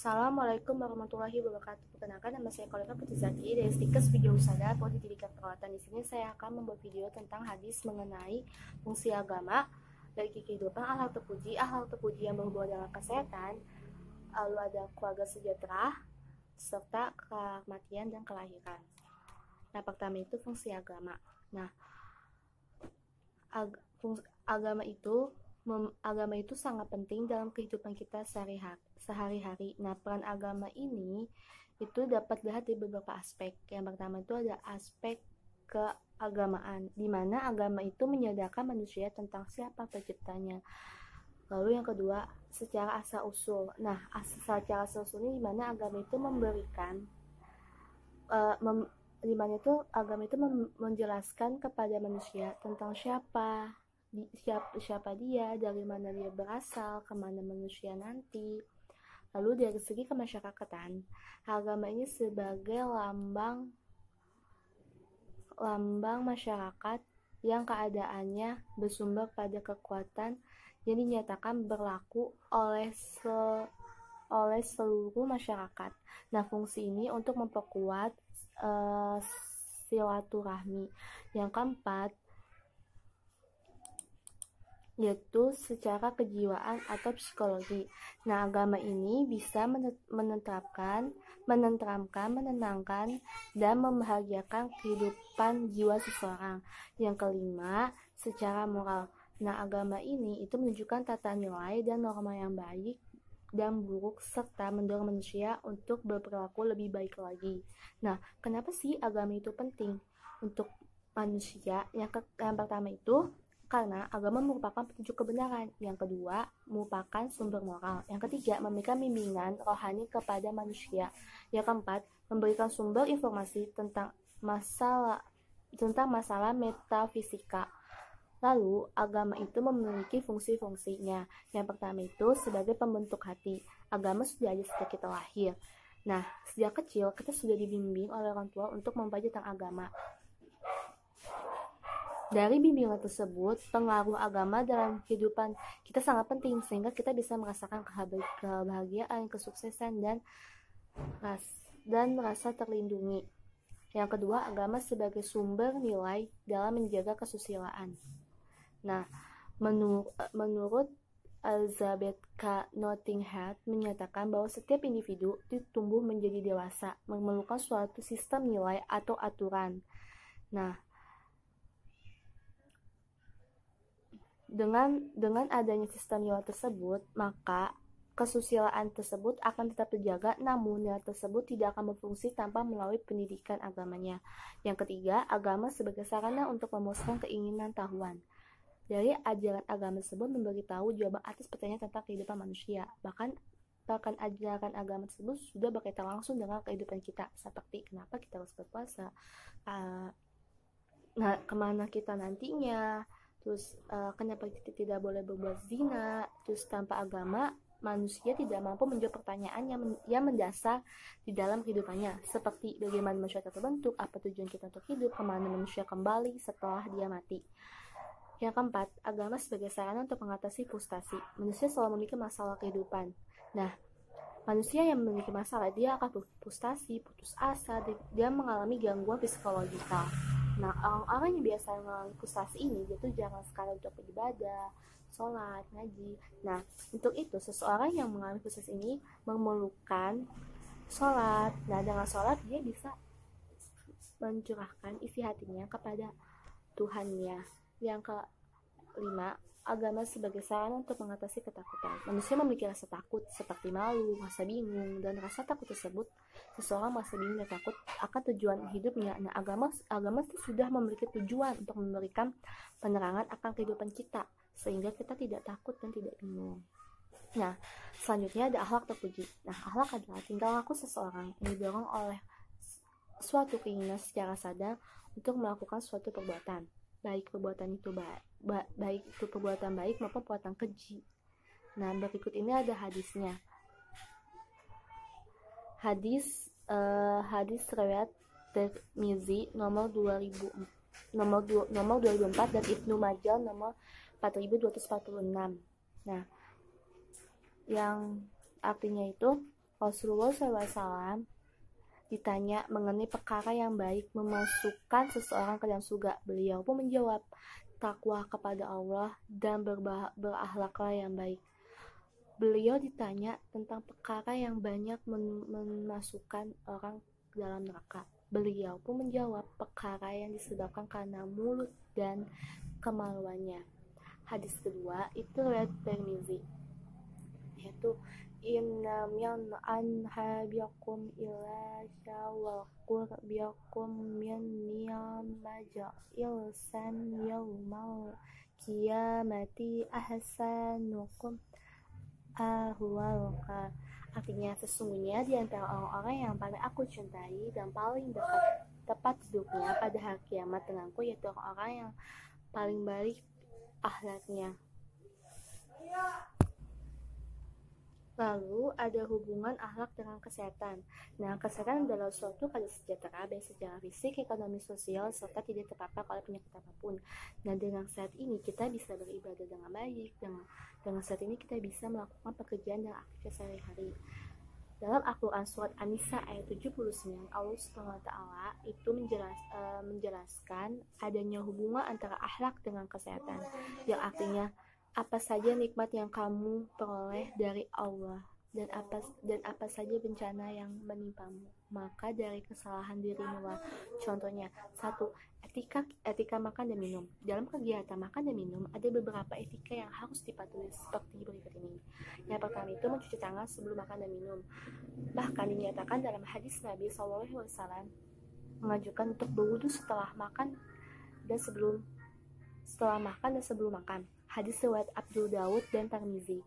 Assalamualaikum warahmatullahi wabarakatuh. Perkenalkan, nama saya Koleka Putri Zaki dari Stikes Video Usada Prodi Pendidikan Perawatan. Di sini saya akan membuat video tentang hadis mengenai fungsi agama dari kehidupan, akhlak terpuji yang berhubungan dengan kesehatan, lalu ada keluarga sejahtera, serta kematian dan kelahiran. Nah, pertama itu fungsi agama. Nah, agama itu sangat penting dalam kehidupan kita sehari-hari. Nah, peran agama ini itu dapat dilihat di beberapa aspek. Yang pertama itu ada aspek keagamaan, di mana agama itu menyadarkan manusia tentang siapa penciptanya. Lalu yang kedua, secara asal-usul. Nah, secara asal-usul ini di mana agama itu menjelaskan kepada manusia tentang siapa dia, dari mana dia berasal, kemana manusia nanti. Lalu dari segi kemasyarakatan, agama ini sebagai lambang masyarakat yang keadaannya bersumber pada kekuatan yang dinyatakan berlaku oleh seluruh masyarakat. Nah, fungsi ini untuk memperkuat silaturahmi. Yang keempat, yaitu secara kejiwaan atau psikologi. Nah, agama ini bisa menenteramkan, menenangkan, dan membahagiakan kehidupan jiwa seseorang. Yang kelima, secara moral. Nah, agama ini itu menunjukkan tata nilai dan norma yang baik dan buruk, serta mendorong manusia untuk berperilaku lebih baik lagi. Nah, kenapa sih agama itu penting untuk manusia? Yang pertama itu karena agama merupakan petunjuk kebenaran. Yang kedua, merupakan sumber moral. Yang ketiga, memberikan bimbingan rohani kepada manusia. Yang keempat, memberikan sumber informasi tentang masalah metafisika. Lalu, agama itu memiliki fungsi-fungsinya. Yang pertama itu sebagai pembentuk hati. Agama sudah ada sejak kita lahir. Nah, sejak kecil kita sudah dibimbing oleh orang tua untuk mempelajari tentang agama. Dari bimbingan tersebut, pengaruh agama dalam kehidupan kita sangat penting, sehingga kita bisa merasakan kebahagiaan, kesuksesan, dan merasa terlindungi. Yang kedua, agama sebagai sumber nilai dalam menjaga kesusilaan. Nah, menurut Elizabeth K. Nottingham menyatakan bahwa setiap individu tumbuh menjadi dewasa, memerlukan suatu sistem nilai atau aturan. Nah, dengan adanya sistem nilai tersebut, maka kesusilaan tersebut akan tetap terjaga, namun nilai tersebut tidak akan berfungsi tanpa melalui pendidikan agamanya. Yang ketiga, agama sebagai sarana untuk memuaskan keinginan tahuan. Dari ajaran agama tersebut memberitahu jawaban atas pertanyaan tentang kehidupan manusia. Bahkan ajaran agama tersebut sudah berkaitan langsung dengan kehidupan kita, seperti kenapa kita harus berpuasa, kemana kita nantinya, terus kenapa kita tidak boleh berbuat zina. Terus tanpa agama, manusia tidak mampu menjawab pertanyaan yang mendasar di dalam kehidupannya, seperti bagaimana manusia terbentuk, apa tujuan kita untuk hidup, kemana manusia kembali setelah dia mati. Yang keempat, agama sebagai sarana untuk mengatasi frustasi. Manusia selalu memiliki masalah kehidupan. Nah, manusia yang memiliki masalah, dia akan frustasi, putus asa, dia mengalami gangguan psikologikal. Nah, orang-orang yang biasa mengalami frustasi ini, dia tuh jarang sekali untuk beribadah, sholat, ngaji. Nah, untuk itu, seseorang yang mengalami frustasi ini memerlukan sholat. Nah, dengan sholat, dia bisa mencurahkan isi hatinya kepada Tuhannya. Yang kelima, agama sebagai sarana untuk mengatasi ketakutan. Manusia memiliki rasa takut seperti malu, rasa bingung, dan rasa takut tersebut seseorang merasa bingung dan takut akan tujuan hidupnya. Nah, agama itu sudah memiliki tujuan untuk memberikan penerangan akan kehidupan kita, sehingga kita tidak takut dan tidak bingung. Nah, selanjutnya ada akhlak terpuji. Nah, akhlak adalah tingkah laku seseorang yang didorong oleh suatu keinginan secara sadar untuk melakukan suatu perbuatan, baik itu perbuatan baik maupun perbuatan keji. Nah, berikut ini ada hadisnya. Hadis riwayat Tirmizi nomor 2004 dan Ibnu Majah nomor 4246. Nah, yang artinya itu Rasulullah SAW ditanya mengenai perkara yang baik memasukkan seseorang ke dalam surga. Beliau pun menjawab, takwa kepada Allah dan berakhlaklah yang baik. Beliau ditanya tentang perkara yang banyak memasukkan orang ke dalam neraka. Beliau pun menjawab perkara yang disebabkan karena mulut dan kemaluannya. Hadis kedua itu riwayat Tirmizi, yaitu innam yan'anha biakum ila syawaqur biakum min niyamaja'il san yawmal qiyamati ahsanukum ahwaluka. Artinya, sesungguhnya di antara orang-orang yang paling aku cintai dan paling tepat duduknya pada hari kiamat denganku, yaitu orang-orang yang paling baik akhlaknya. Lalu ada hubungan akhlak dengan kesehatan. Nah, kesehatan adalah suatu keadaan sejahtera baik secara fisik, ekonomi, sosial, serta tidak terpapar oleh penyakit apapun. Nah, dengan sehat ini kita bisa beribadah dengan baik. Dengan sehat ini kita bisa melakukan pekerjaan dan aktivitas sehari-hari. Dalam Al-Quran surat An-Nisa ayat 79, Allah SWT itu menjelaskan adanya hubungan antara akhlak dengan kesehatan, yang artinya apa saja nikmat yang kamu peroleh dari Allah dan apa saja bencana yang menimpamu, maka dari kesalahan dirimu lah. Contohnya, 1. Etika makan dan minum. Dalam kegiatan makan dan minum ada beberapa etika yang harus dipatuhi seperti berikut ini. Yang pertama itu mencuci tangan sebelum makan dan minum. Bahkan dinyatakan dalam hadis Nabi SAW mengajukan untuk berwudu setelah makan dan sebelum makan. Hadis riwayat Abu Daud dan Tirmizi.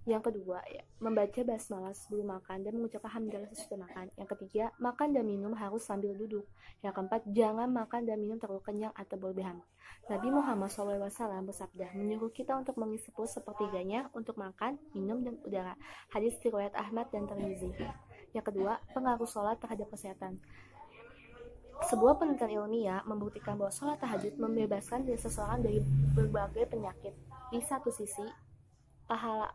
Yang kedua, membaca basmalah sebelum makan dan mengucapkan hamdalah sesudah makan. Yang ketiga, makan dan minum harus sambil duduk. Yang keempat, jangan makan dan minum terlalu kenyang atau berlebihan. Nabi Muhammad SAW bersabda, menyuruh kita untuk mengisi perut sepertiganya untuk makan, minum, dan udara. Hadis riwayat Ahmad dan Tirmizi. Yang kedua, pengaruh sholat terhadap kesehatan. Sebuah penelitian ilmiah membuktikan bahwa sholat tahajud membebaskan diri seseorang dari berbagai penyakit. Di satu sisi, pahala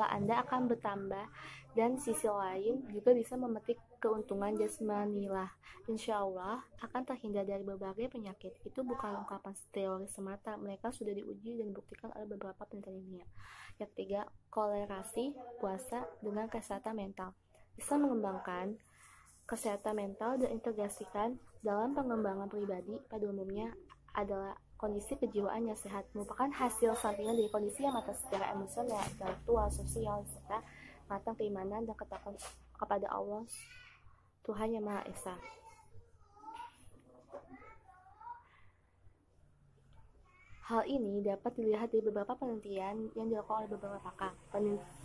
Anda akan bertambah, dan sisi lain juga bisa memetik keuntungan jasmanilah. Insya Allah akan terhindar dari berbagai penyakit. Itu bukan ungkapan teori semata, mereka sudah diuji dan dibuktikan oleh beberapa penelitian ilmiah. Yang ketiga, kolerasi puasa dengan kesehatan mental. Bisa mengembangkan kesehatan mental dan integrasikan dalam pengembangan pribadi pada umumnya adalah kondisi kejiwaan yang sehat, merupakan hasil sampingan dari kondisi yang matang secara emosional, intelektual, sosial, serta matang keimanan dan ketakwaan kepada Allah Tuhan Yang Maha Esa. Hal ini dapat dilihat dari beberapa penelitian yang dilakukan oleh beberapa pakar.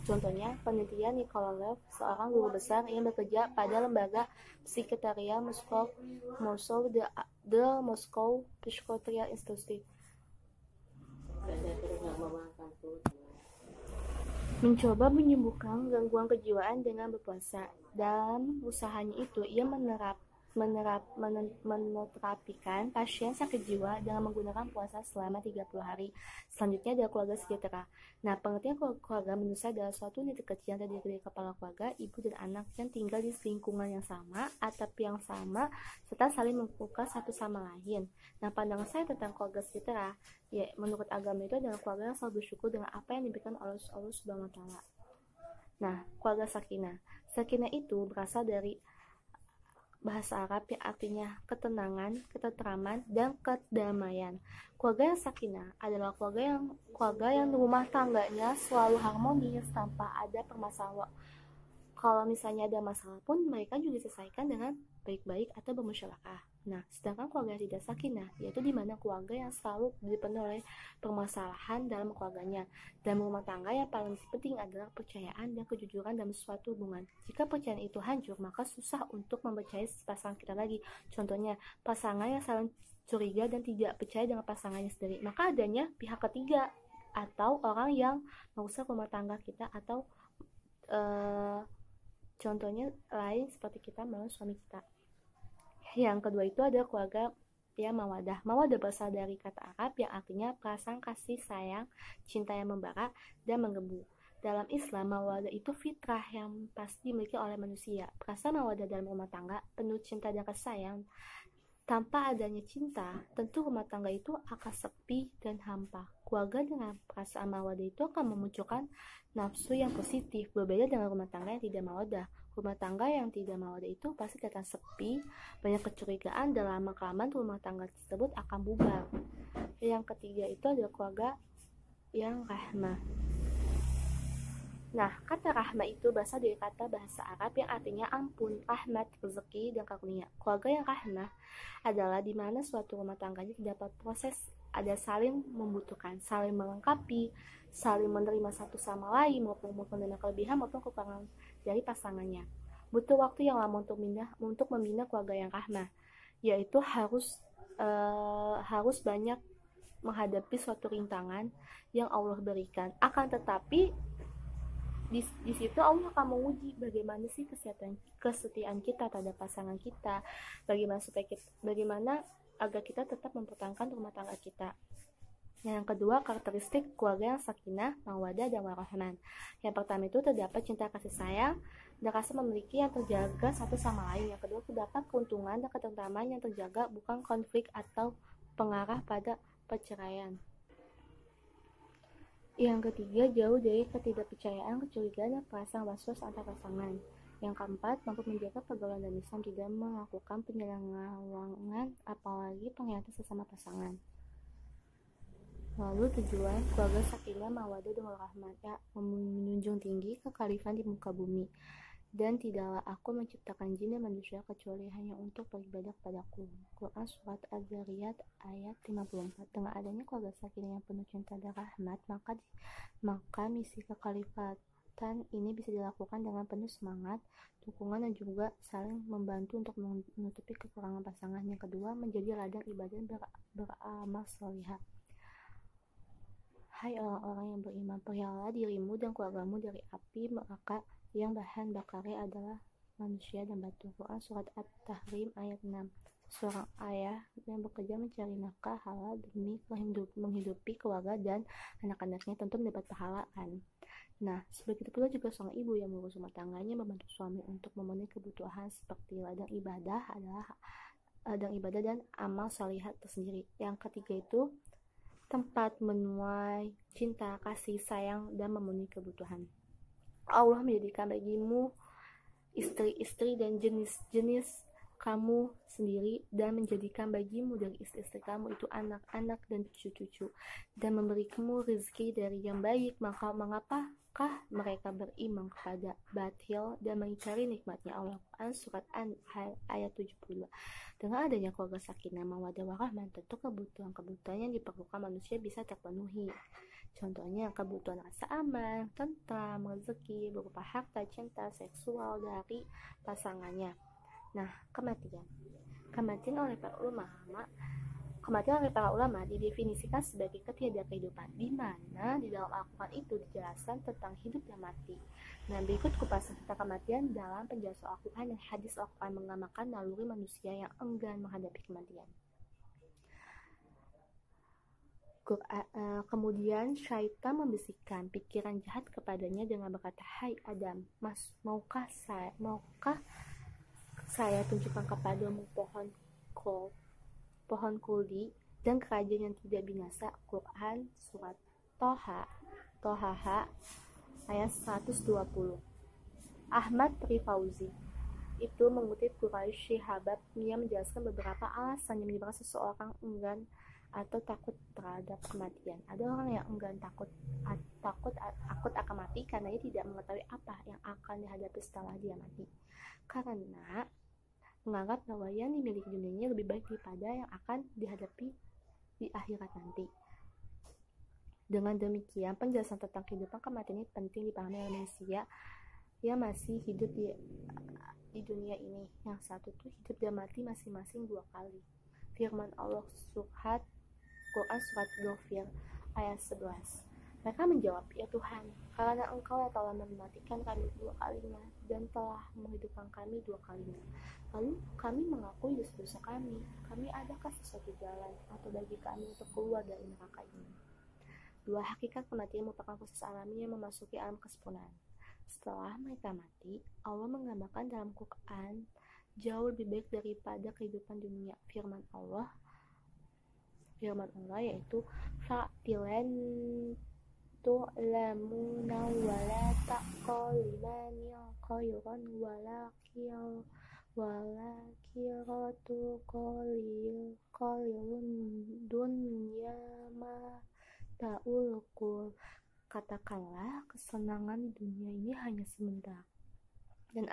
Contohnya, penelitian Nikolai, seorang guru besar yang bekerja pada lembaga psikiatria Moscow The Moscow Psychiatric Institute, mencoba menyembuhkan gangguan kejiwaan dengan berpuasa. Dalam usahanya itu, ia menerapikan pasien sakit jiwa dengan menggunakan puasa selama 30 hari. Selanjutnya adalah keluarga sejahtera. Nah, pengertian keluarga menurut saya adalah suatu unit kecil yang terdiri dari kepala keluarga, ibu dan anak yang tinggal di lingkungan yang sama, atap yang sama, serta saling mengukur satu sama lain. Nah, pandangan saya tentang keluarga sejahtera, ya, menurut agama itu adalah keluarga yang selalu bersyukur dengan apa yang diberikan oleh Allah Subhanahu wa Ta'ala. Nah, keluarga sakinah. Sakinah itu berasal dari bahasa Arab yang artinya ketenangan, ketenteraman, dan kedamaian. Keluarga yang sakinah adalah keluarga yang rumah tangganya selalu harmonis tanpa ada permasalahan. Kalau misalnya ada masalah pun mereka juga diselesaikan dengan baik-baik atau bermusyawarah. Nah, sedangkan keluarga yang tidak sakinah yaitu di mana keluarga yang selalu dipenuhi oleh permasalahan dalam keluarganya. Dan rumah tangga yang paling penting adalah kepercayaan dan kejujuran dalam suatu hubungan. Jika percayaan itu hancur, maka susah untuk mempercayai pasangan kita lagi. Contohnya, pasangan yang saling curiga dan tidak percaya dengan pasangannya sendiri, maka adanya pihak ketiga atau orang yang merusak rumah tangga kita, atau contohnya lain seperti kita melawan suami kita. Yang kedua itu ada keluarga yang mawadah. Mawadah berasal dari kata Arab yang artinya perasaan kasih sayang, cinta yang membara dan menggebu. Dalam Islam, mawaddah itu fitrah yang pasti dimiliki oleh manusia. Perasaan mawaddah dalam rumah tangga penuh cinta dan kasih sayang. Tanpa adanya cinta, tentu rumah tangga itu akan sepi dan hampa. Keluarga dengan perasaan mawaddah itu akan memunculkan nafsu yang positif, berbeda dengan rumah tangga yang tidak mawaddah. Rumah tangga yang tidak mawaddah itu pasti akan sepi, banyak kecurigaan, dan lama-kelamaan rumah tangga tersebut akan bubar. Yang ketiga itu adalah keluarga yang rahmah. Nah, kata rahmah itu berasal dari kata bahasa Arab yang artinya ampun, rahmat, rezeki, dan karunia. Keluarga yang rahmah adalah di mana suatu rumah tangganya terdapat proses ada saling membutuhkan, saling melengkapi, saling menerima satu sama lain maupun menerima kelebihan maupun kekurangan dari pasangannya. Butuh waktu yang lama untuk membina keluarga yang rahmah, yaitu harus banyak menghadapi suatu rintangan yang Allah berikan. Akan tetapi di situ Allah akan menguji bagaimana sih kesetiaan kita terhadap pasangan kita, bagaimana agar kita tetap mempertahankan rumah tangga kita. Yang kedua, karakteristik keluarga yang sakinah, mawaddah, dan warahmah. Yang pertama itu terdapat cinta kasih sayang dan rasa memiliki yang terjaga satu sama lain. Yang kedua, terdapat keuntungan dan ketentraman yang terjaga, bukan konflik atau pengarah pada perceraian. Yang ketiga, jauh dari ketidakpercayaan, kecurigaan, dan perasaan was-was antar pasangan. Yang keempat, mampu menjaga pergaulan dan Islam, tidak melakukan penyelewengan apalagi pengkhianatan sesama pasangan. Lalu tujuan keluarga sakinah, mawaddah, dan warahmah, menjunjung tinggi kekhalifahan di muka bumi. Dan tidaklah aku menciptakan jin dan manusia kecuali hanya untuk beribadah kepadaku. Quran Surat Az-Zariyat ayat 54. Dengan adanya keluarga sakinah yang penuh cinta dan rahmat, maka misi kekhalifatan ini bisa dilakukan dengan penuh semangat, dukungan, dan juga saling membantu untuk menutupi kekurangan pasangan. Yang kedua, menjadi ladang ibadah dan beramal salihah. Hai orang-orang yang beriman, peliharalah dirimu dan keluargamu dari api neraka yang bahan bakarnya adalah manusia dan batu. Quran Surat At-Tahrim ayat 6. Seorang ayah yang bekerja mencari nafkah halal demi menghidupi keluarga dan anak-anaknya tentu mendapat pahala kan. Nah, sebegitu pula juga seorang ibu yang mengurus rumah tangganya, membantu suami untuk memenuhi kebutuhan seperti ladang ibadah dan amal salihat tersendiri. Yang ketiga itu tempat menuai cinta, kasih sayang, dan memenuhi kebutuhan. Allah menjadikan bagimu istri-istri dan jenis-jenis kamu sendiri, dan menjadikan bagimu dari istri-istri kamu itu anak-anak dan cucu-cucu, dan memberikanmu rezeki dari yang baik. Maka mengapakah mereka beriman kepada batil dan mengingkari nikmatnya Allah? Quran Surat ayat 72. Dengan adanya keluarga sakinah, mawaddah, warahmah, tentu kebutuhan yang diperlukan manusia bisa terpenuhi. Contohnya kebutuhan rasa aman, tentram, rezeki berupa harta, cinta, seksual dari pasangannya. Nah, kematian oleh para ulama didefinisikan sebagai ketiadaan kehidupan, di mana di dalam Al-Quran itu dijelaskan tentang hidup dan mati. Nah, berikut kupasan tentang kematian dalam penjelasan Al-Quran dan hadis Al-Quran menggamakan naluri manusia yang enggan menghadapi kematian. Kemudian syaitan membisikkan pikiran jahat kepadanya dengan berkata, "Hai Adam, maukah saya tunjukkan kepadamu pohon kuldi dan kerajaan yang tidak binasa." Quran Surat Toha ayat 120. Ahmad Rifauzi itu mengutip Quraisy Shihab yang menjelaskan beberapa alasan yang menyebabkan seseorang enggan atau takut terhadap kematian. Ada orang yang enggan takut akan mati karena dia tidak mengetahui apa yang akan dihadapi setelah dia mati, karena menganggap bahwa yang dimiliki dunianya lebih baik daripada yang akan dihadapi di akhirat nanti. Dengan demikian, penjelasan tentang kehidupan kematian ini penting dipahami oleh manusia yang masih hidup di dunia ini. Yang satu tuh hidup dan mati masing-masing 2 kali. Firman Allah Quran Surat Ghafir ayat 11. Mereka menjawab, "Ya Tuhan, karena Engkau yang telah mematikan kami 2 kalinya dan telah menghidupkan kami 2 kalinya. Lalu kami mengakui dosa-dosa kami. Adakah sesuatu jalan atau bagi kami untuk keluar dari neraka ini?" Dua hakikat kematian merupakan proses alami yang memasuki alam kesempurnaan. Setelah mereka mati, Allah menggambarkan dalam Quran jauh lebih baik daripada kehidupan dunia. Firman Allah yaitu fa'tilan tu'lamuna wala taqalimani khairan walakiratu qalilun dunya ma ta'ulqul. Katakanlah, kesenangan di dunia ini hanya sebentar, dan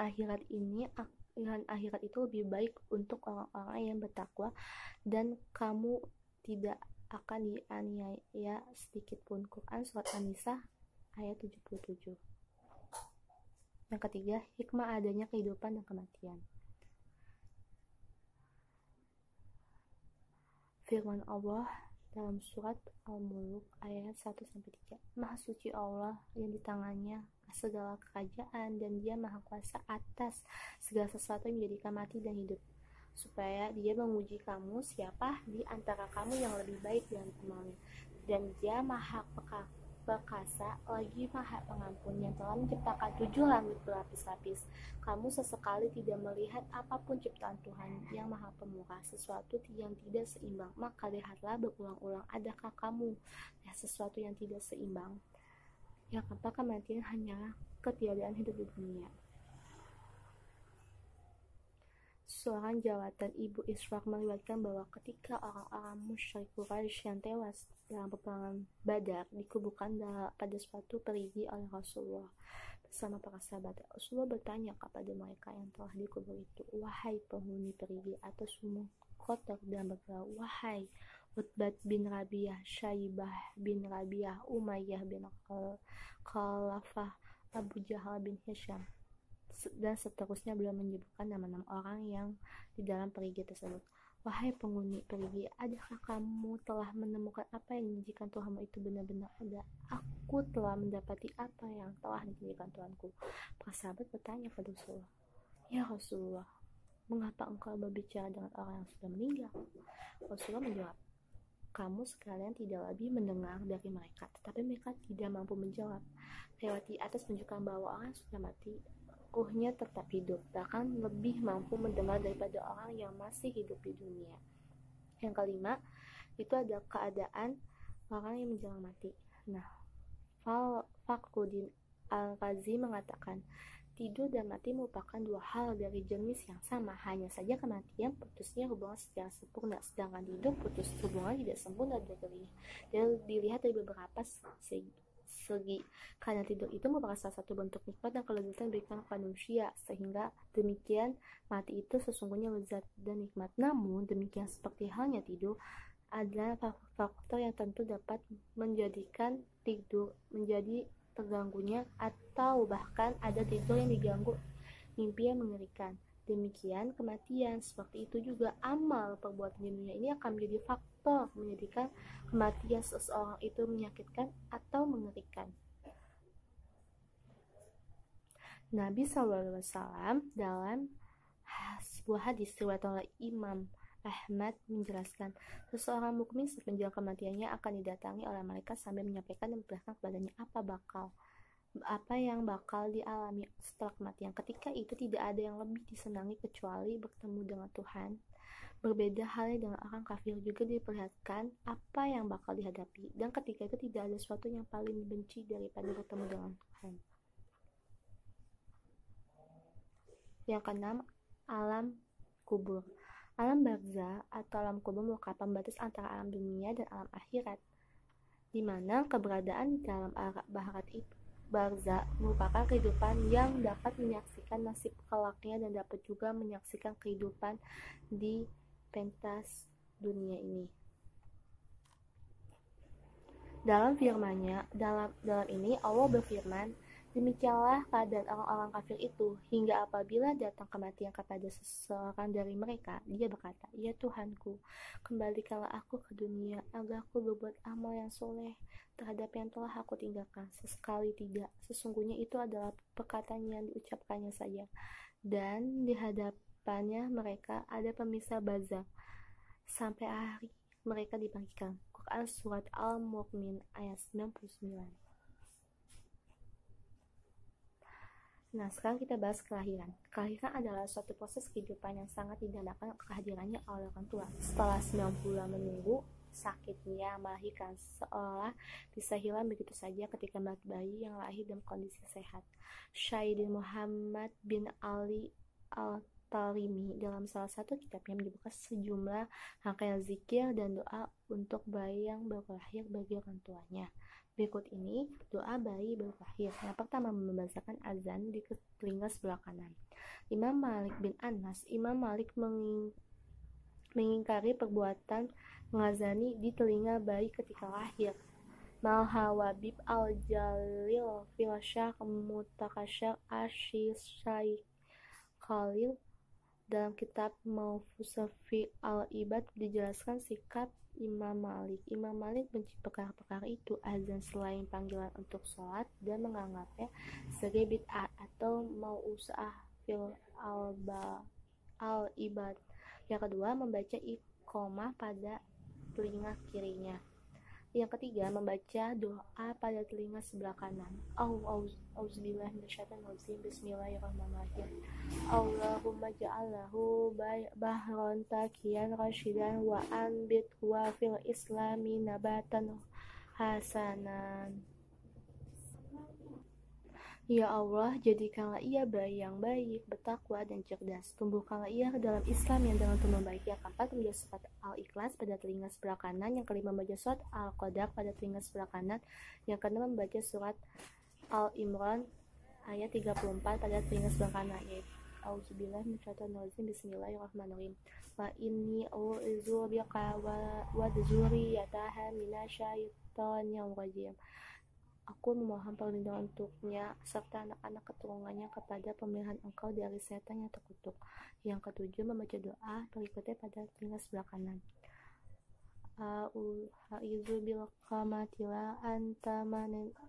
akhirat itu lebih baik untuk orang-orang yang bertakwa, dan kamu tidak akan dianiaya sedikit pun. Quran Surat An-Nisa ayat 77. Yang ketiga, hikmah adanya kehidupan dan kematian. Firman Allah dalam surat Al-Mulk ayat 1-3. Maha suci Allah yang di tangannya segala kerajaan, dan dia maha kuasa atas segala sesuatu yang menjadikan mati dan hidup, supaya dia menguji kamu siapa di antara kamu yang lebih baik dalam amalnya. Dan dia maha perkasa lagi maha pengampun, yang telah menciptakan 7 langit berlapis-lapis. Kamu sesekali tidak melihat apapun ciptaan Tuhan yang maha pemurah, sesuatu yang tidak seimbang. Maka lihatlah berulang-ulang, adakah kamu lihat sesuatu yang tidak seimbang? Yang keempat, kematian hanyalah ketiadaan hidup di dunia. Seorang jawatan Ibu Ishraq meriwayatkan bahwa ketika orang-orang musyrik Quraisy yang tewas dalam peperangan Badar dikuburkan pada suatu perigi oleh Rasulullah bersama para sahabat, Rasulullah bertanya kepada mereka yang telah dikubur itu, wahai penghuni perigi atau sumur kotor dan bergerak, wahai Utbah bin Rabi'ah, Syaibah bin Rabi'ah, Umayyah bin Khalafah, Abu Jahal bin Hisham, dan seterusnya. Beliau menyebutkan nama-nama orang yang di dalam perigi tersebut. Wahai penghuni perigi, adakah kamu telah menemukan apa yang dijanjikan Tuhanmu itu benar-benar ada? Aku telah mendapati apa yang telah dijanjikan Tuhanku. Para sahabat bertanya kepada Rasulullah, ya Rasulullah, mengapa engkau berbicara dengan orang yang sudah meninggal? Rasulullah menjawab, kamu sekalian tidak lebih mendengar dari mereka, tetapi mereka tidak mampu menjawab. Lewat di atas menunjukkan bahwa orang yang sudah mati ruhnya tetap hidup, bahkan lebih mampu mendengar daripada orang yang masih hidup di dunia. Yang kelima, itu ada keadaan orang yang menjelang mati. Nah, Fakhruddin Al-Razi mengatakan, tidur dan mati merupakan dua hal dari jenis yang sama, hanya saja kematian putusnya hubungan secara sempurna, sedangkan hidup putus hubungan tidak sempurna dilihat dari beberapa segi. Karena tidur itu merupakan salah satu bentuk nikmat dan kelezatan diberikan kepada manusia, sehingga demikian mati itu sesungguhnya lezat dan nikmat. Namun demikian seperti halnya tidur, ada faktor yang tentu dapat menjadikan tidur menjadi terganggunya, atau bahkan ada tidur yang diganggu mimpi yang mengerikan. Demikian kematian, seperti itu juga amal perbuatan di dunia ini akan menjadi faktor menjadikan kematian seseorang itu menyakitkan atau mengerikan. Nabi SAW dalam sebuah hadis riwayat oleh Imam Ahmad menjelaskan, seseorang mukmin semenjak kematiannya akan didatangi oleh malaikat sambil menyampaikan dan memperlihatkan kepadanya apa yang bakal dialami setelah kematian. Ketika itu tidak ada yang lebih disenangi kecuali bertemu dengan Tuhan. Berbeda halnya dengan orang kafir, juga diperlihatkan apa yang bakal dihadapi, dan ketika itu tidak ada sesuatu yang paling dibenci daripada bertemu dengan Tuhan. Yang keenam, alam kubur. Alam barzah atau alam kubur merupakan pembatas antara alam dunia dan alam akhirat, di mana keberadaan di dalam barzah merupakan kehidupan yang dapat menyaksikan nasib kelaknya dan dapat juga menyaksikan kehidupan di pentas dunia ini. Dalam ini Allah berfirman, demikianlah keadaan orang-orang kafir itu, hingga apabila datang kematian kepada seseorang dari mereka, dia berkata, ya Tuhanku, kembalikanlah aku ke dunia agar aku berbuat amal yang soleh terhadap yang telah aku tinggalkan. Sesekali tidak, sesungguhnya itu adalah perkataan yang diucapkannya saja, dan di hadapannya mereka ada pemisah barzakh sampai hari mereka dibangkitkan. Quran surat Al-Mu'min ayat 99. Nah, sekarang kita bahas kelahiran. Kelahiran adalah suatu proses kehidupan yang sangat dinamakan kehadirannya oleh orang tua. Setelah 9 bulan menunggu, sakitnya melahirkan seolah bisa hilang begitu saja ketika melihat bayi yang lahir dalam kondisi sehat. Syahid Muhammad bin Ali Al-Tarimi dalam salah satu kitabnya menyebutkan sejumlah rangkaian zikir dan doa untuk bayi yang baru lahir bagi orang tuanya. Berikut ini doa bayi baru lahir. Yang pertama, membacakan azan di telinga sebelah kanan. Imam Malik bin Anas, Imam Malik mengingkari perbuatan mengazani di telinga bayi ketika lahir. Malhawabib al-Jalil Filsyah Mutakasyar Asyisai Khalil dalam kitab Maufusafi al-Ibad dijelaskan sikap Imam Malik. Imam Malik benci perkara-perkara itu, azan selain panggilan untuk sholat, dan menganggapnya sebagai bid'ah atau mau'usah fil al-ibad. Yang kedua, membaca iqomah pada telinga kirinya. Yang ketiga, membaca doa pada telinga sebelah kanan. Auzubillahi minasyaitonirrajim. Bismillahirrahmanirrahim. Allahumma ja'allahu bahron taqiyan rasyidan wa anbit wa fil islami nabatan hasanan. Ya Allah, jadikanlah ia bayi yang baik, bertakwa dan cerdas. Tumbuhkanlah ia dalam Islam yang dengan tumbuh baik. Yang keempat, membaca surat Al-Ikhlas pada telinga sebelah kanan. Yang kelima, membaca surat Al-Qadar pada telinga sebelah kanan. Yang keenam, membaca surat Al-Imran ayat 34 pada telinga sebelah kanan. Yaitu Auzubillahi minasyaitonirrajim. Bismillahirrahmanirrahim. Wa inni u'izu bika wa dzurriyyataha minasyaitonir rajim. Aku memohon perlindungan untuknya serta anak-anak keturunannya kepada pemeliharaan engkau dari setan yang terkutuk. Yang ketujuh, membaca doa berikutnya pada telinga sebelah kanan. A'udzu bilqamatila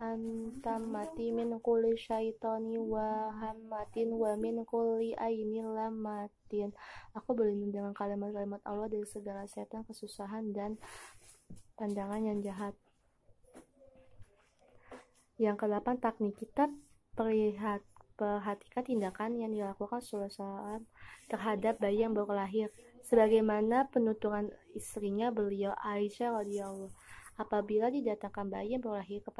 antamati min kulli syaitani wa hammatin wa min kulli ainil lamatin. Aku berlindung dengan kalimat-kalimat Allah dari segala setan, kesusahan, dan pandangan yang jahat. Yang ke-8, taknik. Kita perhatikan tindakan yang dilakukan Rasulullah SAW terhadap bayi yang baru lahir. Sebagaimana penuturan istrinya beliau Aisyah radhiyallahu. Apabila didatangkan bayi yang baru lahir ke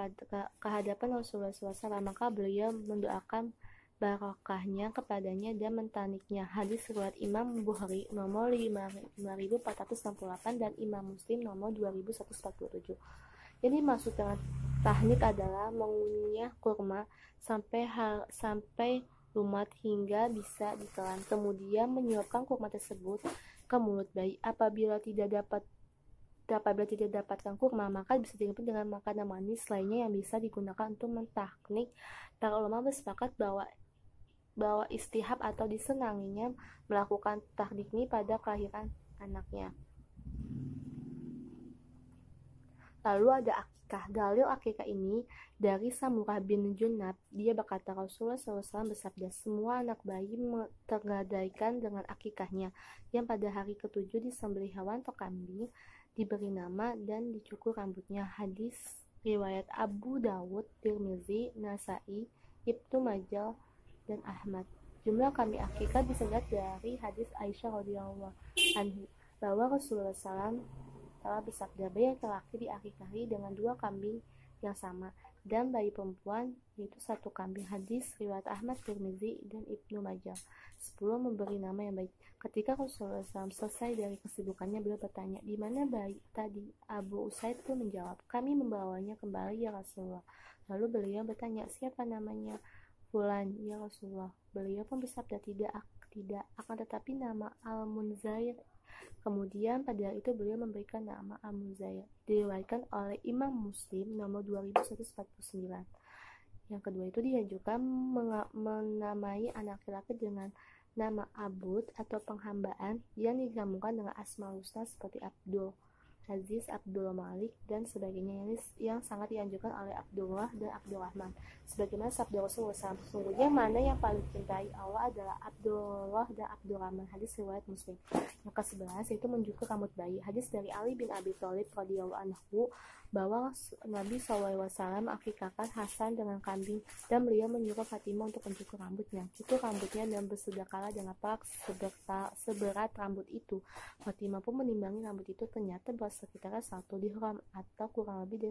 hadapan Rasulullah SAW, maka beliau mendoakan barokahnya kepadanya dan mentaniknya. Hadis riwayat Imam Bukhari nomor 5468 dan Imam Muslim nomor 2147. Jadi maksud dengan tahnik adalah mengunyah kurma sampai lumat hingga bisa ditelan, kemudian menyuapkan kurma tersebut ke mulut bayi. Apabila tidak dapatkan kurma, maka bisa diganti dengan makanan manis lainnya yang bisa digunakan untuk mentahnik. Para ulama bersepakat bahwa istihab atau disenanginya melakukan tahnik ini pada kelahiran anaknya. Lalu ada akikah. Dalil akikah ini dari Samurah bin Junab. Dia berkata, Rasulullah SAW bersabda, semua anak bayi tergadaikan dengan akikahnya, yang pada hari ke-7 disembelih hewan atau kambing, diberi nama dan dicukur rambutnya. Hadis riwayat Abu Dawud, Tirmizi, Nasai, Ibnu Majah, dan Ahmad. Jumlah kami akikah bisa dilihat dari hadis Aisyah radhiyallahu anhu bahwa Rasulullah SAW telah bersabda, bayi laki-laki diakikahi dengan 2 kambing yang sama, dan bayi perempuan yaitu 1 kambing. Hadis riwayat Ahmad, Tirmizi, dan Ibnu Majah. 10. Memberi nama yang baik. Ketika Rasulullah SAW selesai dari kesibukannya, beliau bertanya, di mana bayi tadi? Abu Usaid pun menjawab, kami membawanya kembali ya Rasulullah. Lalu beliau bertanya, siapa namanya? Fulan ya Rasulullah. Beliau pun bersabda, tidak, akan tetapi nama Al-Munzair. Kemudian pada hari itu beliau memberikan nama Al-Munzair. Diriwayatkan oleh Imam Muslim nomor 2149. Yang kedua itu dianjurkan menamai anak laki-laki dengan nama Abud atau penghambaan yang digabungkan dengan Asmaul Husna seperti Abdul. Aziz, Abdul Malik, dan sebagainya yang sangat dianjurkan oleh Abdullah dan Abdurrahman. Sebagaimana sabda Rasulullah SAW, sesungguhnya mana yang paling dicintai Allah adalah Abdullah dan Abdurrahman. Hadis riwayat Muslim. Yang ke-11 yaitu mencukur rambut bayi. Hadis dari Ali bin Abi Thalib radhiyallahu anhu bahwa Nabi SAW akikahkan Hasan dengan kambing dan beliau menyuruh Fatimah untuk mencukur rambutnya. Cukur rambutnya dan bersedekahlah dengan perak seberat rambut itu. Fatimah pun menimbangi rambut itu, ternyata sekitar 1 dirham atau kurang lebih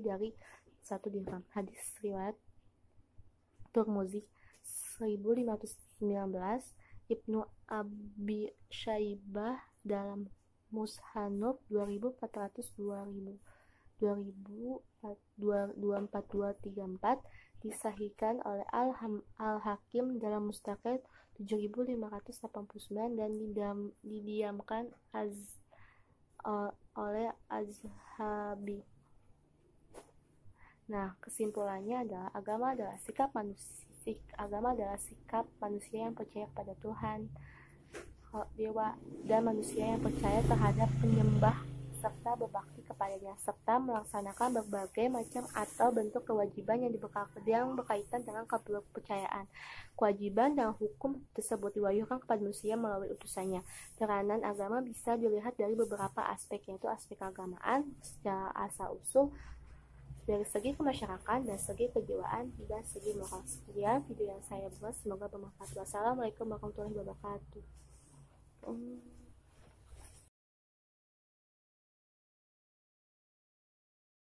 dari 1 dirham. Hadis riwayat Tirmidzi 1519, Ibnu Abi Syaibah dalam Mushanaf 2434 disahihkan oleh Al-Hakim dalam Mustaqad 7589 dan didiamkan oleh Azhabi. Nah, kesimpulannya adalah agama adalah sikap manusia yang percaya kepada Tuhan, dewa, dan manusia yang percaya terhadap penyembah serta berbakti kepadanya, serta melaksanakan berbagai macam atau bentuk kewajiban yang berkaitan dengan kepercayaan. Kewajiban dan hukum tersebut diwahyukan kepada manusia melalui utusannya. Peranan agama bisa dilihat dari beberapa aspek, yaitu aspek keagamaan secara asal-usul, dari segi kemasyarakatan, dan segi kejiwaan, dan segi moral. Sekian video yang saya buat, semoga bermanfaat. Wassalamualaikum warahmatullahi wabarakatuh.